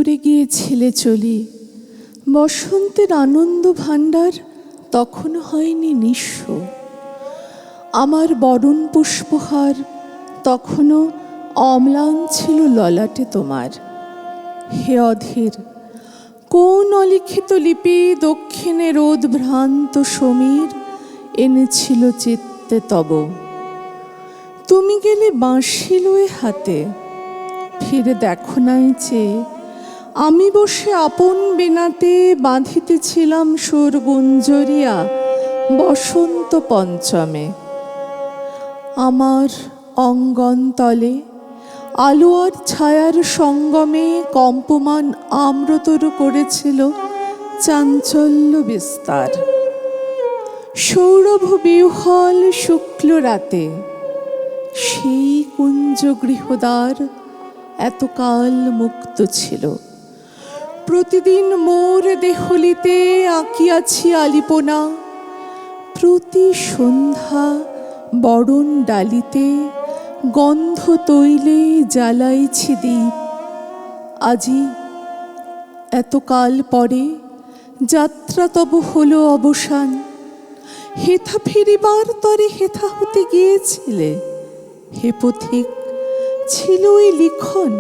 দূরে গিয়েছিলে চলি, বসন্তের আনন্দ ভাণ্ডার তখন হয়নি নিঃস্ব। আমার বরণ পুষ্পহার তখনও অম্লান ছিল ললাটে তোমার। হে অধীর, কোন অলিখিত লিপি দক্ষিণে রোদ ভ্রান্ত সমীর এনেছিল চিত্তে তব। তুমি গেলে বাঁশি লয়ে হাতে, ফিরে দেখো নাই চেয়ে আমি বসে আপন বেনাতে বাঁধিতেছিলাম সুর গুঞ্জরিয়া বসন্ত পঞ্চমে। আমার অঙ্গন তলে আলো আর ছায়ার সঙ্গমে কম্পমান আম্রতরু করেছিল চাঞ্চল্য বিস্তার। সৌরভ বিহ্বল শুক্ল রাতে সেই কুঞ্জ গৃহদ্বার এতকাল মুক্ত ছিল। প্রতিদিন মোর দেহলিতে আঁকিয়াছি আলিপনা, প্রতি সন্ধ্যা বরণ ডালিতে গন্ধ তৈলে জ্বালাইছি দীপ। আজি এতকাল পরে যাত্রা তব হলো অবসান। হেথা ফিরিবার তরে হেথা হতে গিয়েছিলে, হে পথিক ছিল ওই লিখন।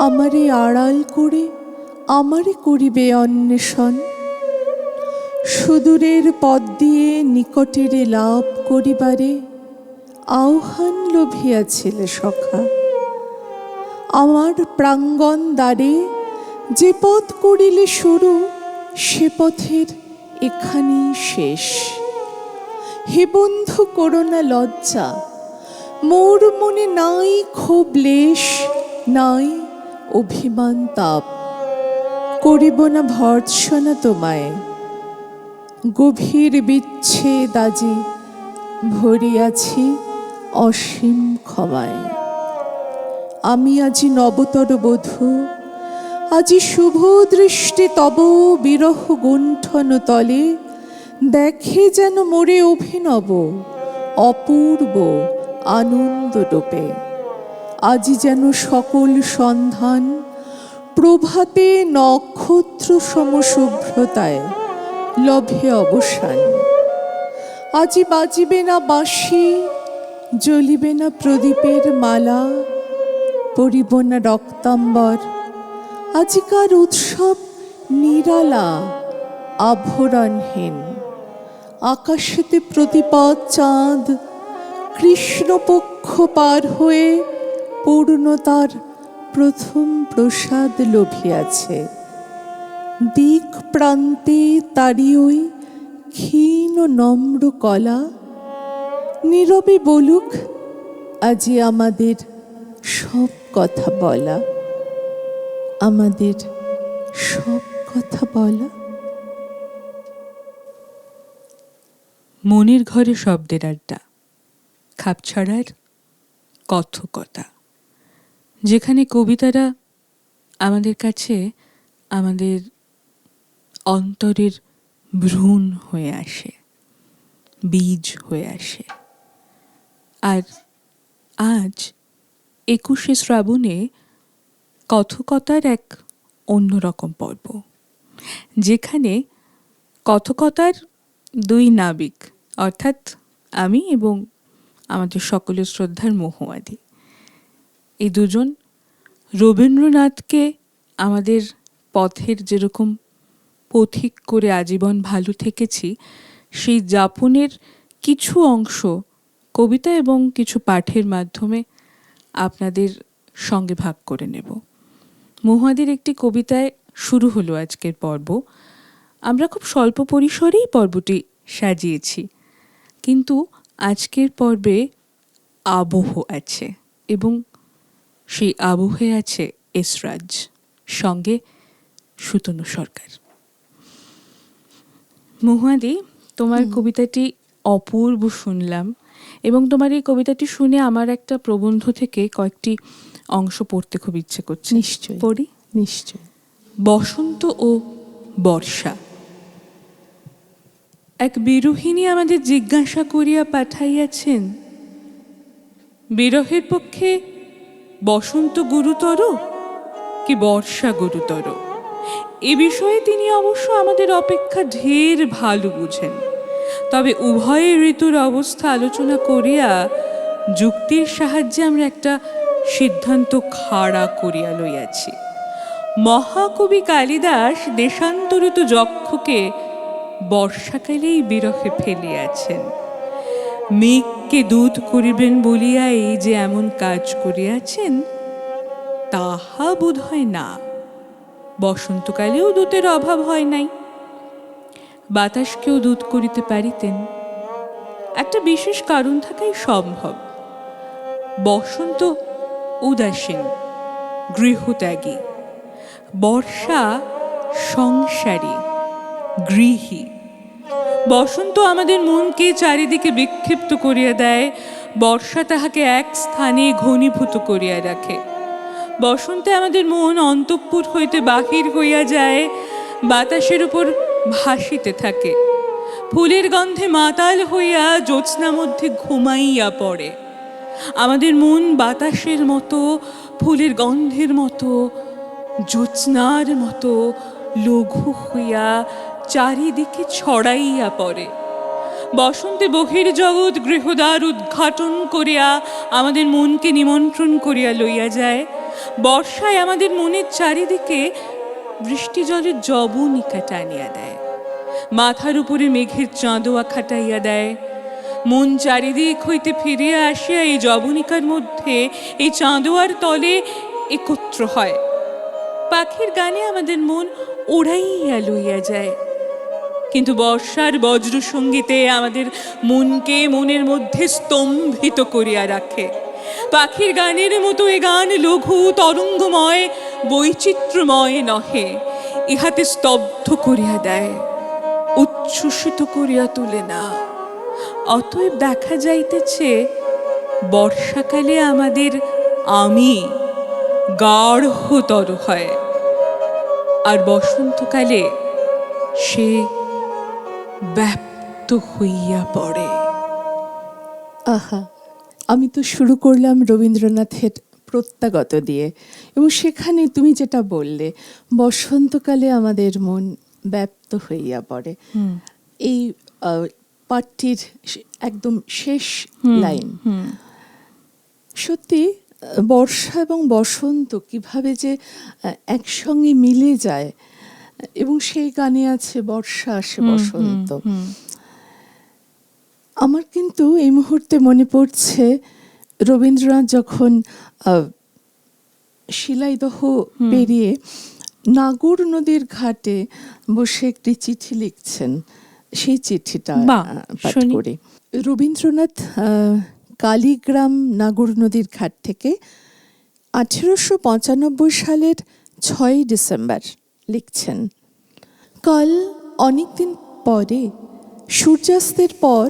আমারে আড়াল করে আমারে করিবে অন্বেষণ। সুদূরের পথ দিয়ে নিকটের লাভ করিবারে আহ্বান লোভিয়াছিলে সখা। আমার প্রাঙ্গণ দ্বারে যে পথ করিলে শুরু, সে পথের এখানেই শেষ। হে বন্ধু করোনা লজ্জা, মোর মনে নাই ক্ষোভ লেশ, নাই অভিমান তাপ। করিব না ভর্ৎসনা তোমায়, গভীর বিচ্ছেদ আজি ভরিয়াছি অসীম ক্ষমায়। আমি আজি নবতর বধূ, আজি শুভ দৃষ্টি তব বিরহ গুণ্ঠন তলে দেখে যেন মোরে অভিনব অপূর্ব আনন্দ রূপে। আজি যেন সকল সন্ধান প্রভাতে নক্ষত্র সমশুভ্রতায় লভে অবসান। আজি বাজিবে না বাঁশি, জ্বলিবে না প্রদীপের মালা, পরিব না রক্তাম্বর। আজিকার উৎসব নিরালা আভরণহীন। আকাশেতে প্রতিপদ চাঁদ কৃষ্ণপক্ষ পার হয়ে পূর্ণতার প্রথম প্রসাদ লোভিয়াছে। দিক প্রান্তে তারি ওই ক্ষীণ নম্র কলা নীরবে বলুক আজি আমাদের সব কথা বলা, আমাদের সব কথা বলা। মনের ঘরে শব্দের আড্ডা, খাপছাড়ার কথকতা, যেখানে কবিতারা আমাদের কাছে আমাদের অন্তরের ভ্রূণ হয়ে আসে, বীজ হয়ে আসে। আর আজ 21শে শ্রাবণে কথকতার এক অন্যরকম পর্ব, যেখানে কথকতার দুই নাবিক অর্থাৎ আমি এবং আমাদের সকলের শ্রদ্ধার মহুয়াদি, এই দুজন রবীন্দ্রনাথকে আমাদের পথের যেরকম পথিক করে আজীবন ভালো থেকেছি, সেই যাপনের কিছু অংশ কবিতা এবং কিছু পাঠের মাধ্যমে আপনাদের সঙ্গে ভাগ করে নেব। মহুয়াদির একটি কবিতায় শুরু হলো আজকের পর্ব। আমরা খুব স্বল্প পরিসরেই পর্বটি সাজিয়েছি, কিন্তু আজকের পর্বে আবহ আছে এবং সেই আবহে আছে এসরাজ, সঙ্গে সুতনু সরকার। মহুয়াদি, তোমার কবিতাটি অপূর্ব শুনলাম এবং তোমার এই কবিতাটি শুনে আমার একটা প্রবন্ধ থেকে কয়েকটি অংশ পড়তে খুব ইচ্ছে করছে। নিশ্চয় পড়ি। নিশ্চয়। বসন্ত ও বর্ষা। এক বিরোহিনী আমাদের জিজ্ঞাসা করিয়া পাঠাইয়াছেন, বিরহের পক্ষে বসন্ত গুরুতর কি বর্ষা গুরুতর, এ বিষয়ে তিনি অবশ্য আমাদের অপেক্ষা ঢের ভালো বুঝেন। তবে উভয় ঋতুর অবস্থা আলোচনা করিয়া যুক্তির সাহায্যে আমরা একটা সিদ্ধান্ত খাড়া করিয়া লইয়াছি। মহাকবি কালিদাস দেশান্তরিত যক্ষকে বর্ষাকালেই বিরহে ফেলিয়াছেন। মেঘকে দূত করিবেন বলিয়া এই যে এমন কাজ করিয়াছেন, তাহা বোধ হয় না। বসন্তকালেও দূতের অভাব হয় নাই, বাতাসকেও দূত করিতে পারিতেন। একটা বিশেষ কারণ থাকাই সম্ভব। বসন্ত উদাসীন, গৃহত্যাগী, বর্ষা সংসারী, গৃহী। বসন্ত আমাদের মনকে চারিদিকে বিক্ষিপ্ত করিয়া দেয়, বর্ষা তাহাকে এক স্থানে ঘনীভূত করিয়া রাখে। বসন্তে আমাদের মন অন্তঃপুর হইতে বাহির হইয়া যায়, বাতাসের উপর ভাসিতে থাকে, ফুলের গন্ধে মাতাল হইয়া জ্যোৎস্না মধ্যে ঘুমাইয়া পড়ে। আমাদের মন বাতাসের মতো, ফুলের গন্ধের মতো, জ্যোৎস্নার মতো লঘু হইয়া চারিদিকে ছড়াইয়া পড়ে। বসন্তে বহির্জগৎ গৃহদ্বার উদ্ঘাটন করিয়া আমাদের মনকে নিমন্ত্রণ করিয়া লইয়া যায়। বর্ষায় আমাদের মনের চারিদিকে বৃষ্টি জলের জবনিকা টানিয়া দেয়, মাথার উপরে মেঘের চাঁদোয়া খাটাইয়া দেয়। মন চারিদিক হইতে ফিরিয়া আসিয়া এই জবনিকার মধ্যে, এই চাঁদোয়ার তলে একত্র হয়। পাখির গানে আমাদের মন ওড়াইয়া লইয়া যায়, কিন্তু বর্ষার বজ্র সঙ্গীতে আমাদের মনকে মনের মধ্যে স্তম্ভিত করিয়া রাখে। পাখির গানের মতো এ গান লঘু, তরঙ্গময়, বৈচিত্র্যময় নহে, ইহাতে স্তব্ধ করিয়া দেয়, উচ্ছ্বসিত করিয়া তুলে না। অতএব দেখা যাইতেছে বর্ষাকালে আমাদের আমি গাঢ়তর হয়, আর বসন্তকালে সে ব্যাপ্ত হইয়া পড়ে। আহা, আমি তো শুরু করলাম রবীন্দ্রনাথের প্রত্যাগত দিয়ে, এবং সেখানে তুমি যেটা বললে বসন্তকালে আমাদের মন ব্যাপ্ত হইয়া পড়ে, এই পাঠটির একদম শেষ লাইন। সত্যি বর্ষা এবং বসন্ত কিভাবে যে একসঙ্গে মিলে যায়, এবং সেই গানে আছে বর্ষা আসে বসন্ত। আমার কিন্তু এই মুহূর্তে মনে পড়ছে রবীন্দ্রনাথ যখন শিলাইদহ পেরিয়ে নাগর নদীর ঘাটে বসে একটি চিঠি লিখছেন, সেই চিঠিটা পাঠ করি। রবীন্দ্রনাথ কালীগ্রাম নাগর নদীর ঘাট থেকে 1895 সালের 6 ডিসেম্বর লিখছেন, কাল অনেকদিন পরে সূর্যাস্তের পর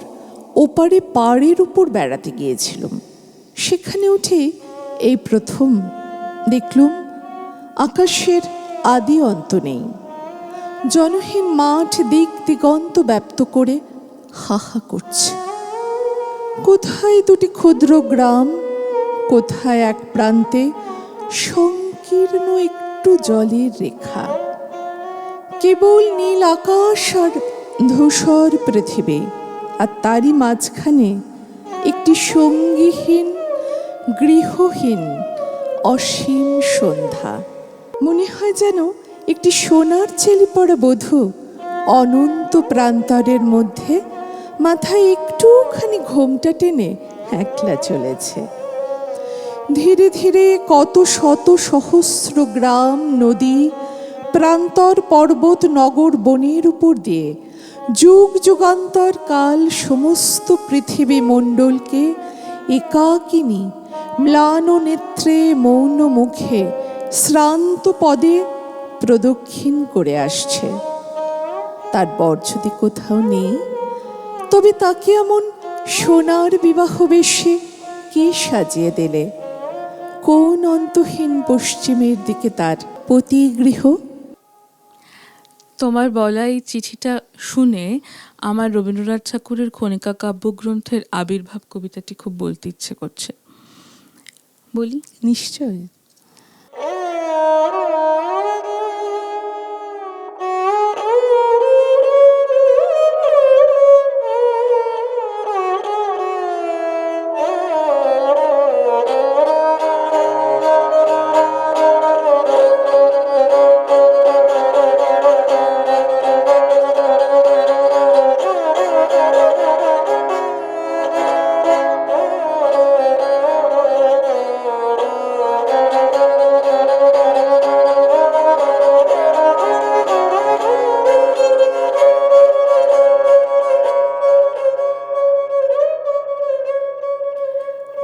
ওপারে পাড়ের উপর বেড়াতে গিয়েছিলাম। সেখানে উঠে এই প্রথম দেখলুম আকাশের আদি অন্ত নেই। জনহীন মাঠ দিক দিগন্ত ব্যাপ্ত করে হাহা করছে। কোথায় দুটি ক্ষুদ্র গ্রাম, কোথায় এক প্রান্তে সংকীর্ণ একটু জলের রেখা। কেবল নীল আকাশ আর ধূসর পৃথিবী, আর তারই মাঝখানে একটি সঙ্গীহীন গৃহহীন অসীম সন্ধ্যা। মনে হয় যেন একটি সোনার চেলি পড়া বধূ অনন্ত প্রান্তরের মধ্যে মাথায় একটুখানি ঘোমটা টেনে একলা চলেছে। ধীরে ধীরে কত শত সহস্র গ্রাম, নদী, প্রান্তর, পর্বত, নগর, বনের উপর দিয়ে যুগ যুগান্তর কাল সমস্ত পৃথিবী মণ্ডলকে একাকিনী ম্লান নেত্রে মৌন মুখে শ্রান্ত পদে প্রদক্ষিণ করে আসছে। তার বর যদি কোথাও নেই, তবে তাকে এমন সোনার বিবাহ বেশে কে সাজিয়ে দিলে? কোন অন্তহীন পশ্চিমের দিকে তার পতিগৃহ? তোমার বলা এই চিঠিটা শুনে আমার রবীন্দ্রনাথ ঠাকুরের খনিকা কাব্যগ্রন্থের আবির্ভাব কবিতাটি খুব বলতে ইচ্ছে করছে। বলি? নিশ্চয়।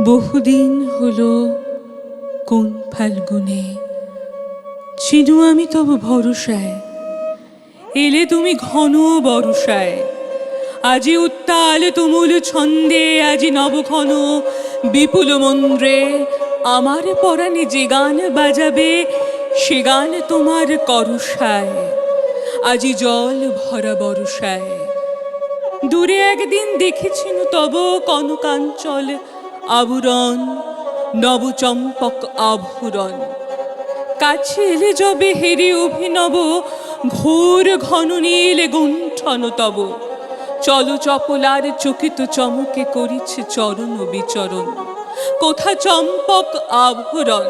বহুদিন হলো কোন ফাল্গুনে ছিনু আমি তব ভরসায়, এলে তুমি ঘন বরসায়। আজি উত্তাল তুমুল ছন্দে, আজি নবঘন বিপুল মন্দ্রে, আমার পরাণে যে গান বাজাবে সে গান তোমার করসায়। আজি জল ভরা বরসায়। দূরে একদিন দেখেছিনু তব কনকাঞ্চল আবরণ, নবচম্পক আভরণ। কাছে এলে যবে হেরে অভিনব, ঘোর ঘন নীল গুণ্ঠন তব। চল চপলার চকিত চমকে করিছে চরণ বিচরণ, কোথা চম্পক আভরণ।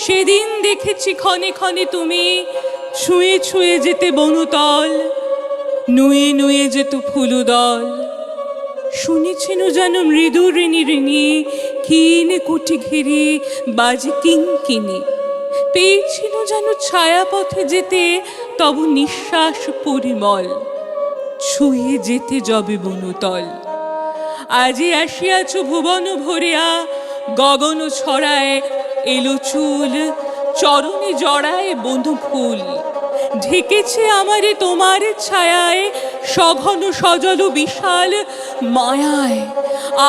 সেদিন দেখেছি ক্ষণে ক্ষণে তুমি ছুঁয়ে ছুঁয়ে যেতে বনতল, নুয়ে নুয়ে যেত ফুলদল। শুনেছিল যেন মৃদু ঋণী ঋণী, কিন কুটি ঘিরি বাজে কিঙ্কিনি। পেয়েছিল যেন ছায়াপথে যেতে তব নিঃশ্বাস পরিমল, ছুঁয়ে যেতে যবে বনতল। আজি আসিয়াছ ভুবন ভরিয়া, গগন ছড়ায় এলো চুল, চরণে জড়ায় বনু ফুল। ঢেকেছে আমারে তোমার ছায়ায়, সঘন সজল বিশাল মায়ায়।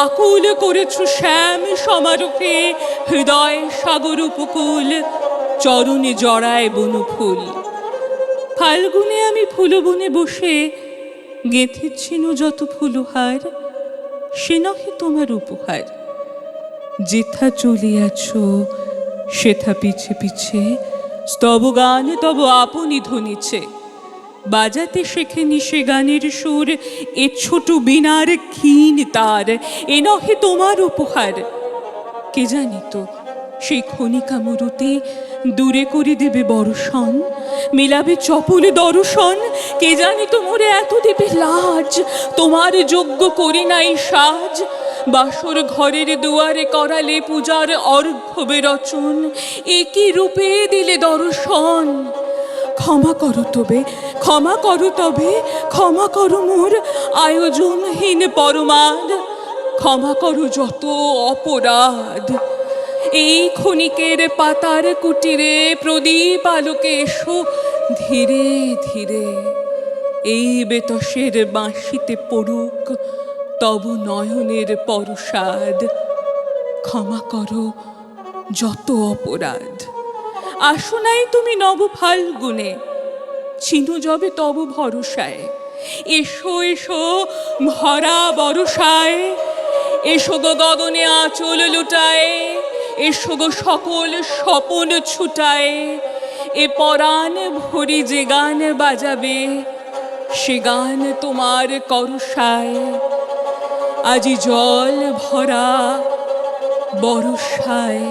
আকুল করেছ শ্যাম সমারোহে, হৃদয় সাগর উপকূল, চরণে জড়ায় বনু ফুল। ফাল্গুনে আমি ফুলবনে বসে গেঁথেছিনু যত ফুলহার, সে নহে তোমার উপহার। যেথা চলিয়াছ সেথা পিছে পিছে, স্তব গান তব আপনি ধ্বনিছে। বাজাতে শেখেনি সে গানের সুর, এ ছোট বিনার ক্ষীণ তার, এ নহে তোমার উপহার। কে জানিত সেই ক্ষণিকা মুরুতি দূরে করে দেবে বর্ষণ, মিলাবে চপল দর্শন। কে জানিত মোরে এত দেবে লাজ, তোমার যোগ্য করি নাই সাজ। বাসর ঘরের দুয়ারে করালে পূজার অর্ঘ্য বেরচন, একই রূপে দিলে দর্শন। ক্ষমা করো তবে, ক্ষমা করো তবে, ক্ষমা করো মোর আয়োজনহীন পরমাদ। ক্ষমা করো যত অপরাধ। এই ক্ষণিকের পাতার কুটিরে প্রদীপ আলোকে এসো ধীরে ধীরে। এই বেতসের বাঁশিতে পড়ুক তব নয়নের পরশাদ। ক্ষমা করো যত অপরাধ। আসো নাই তুমি নব ফাল্গুনে, চিনু যবে তব ভরসায়। এসো এসো ভরা বরসায়, এসো গো গগনে আঁচল লুটায়, এসো গো সকল স্বপন ছুটায়। এ পরাণ ভরি যে গান বাজাবে সে গান তোমার করসায়। আজি জল ভরা বরসায়।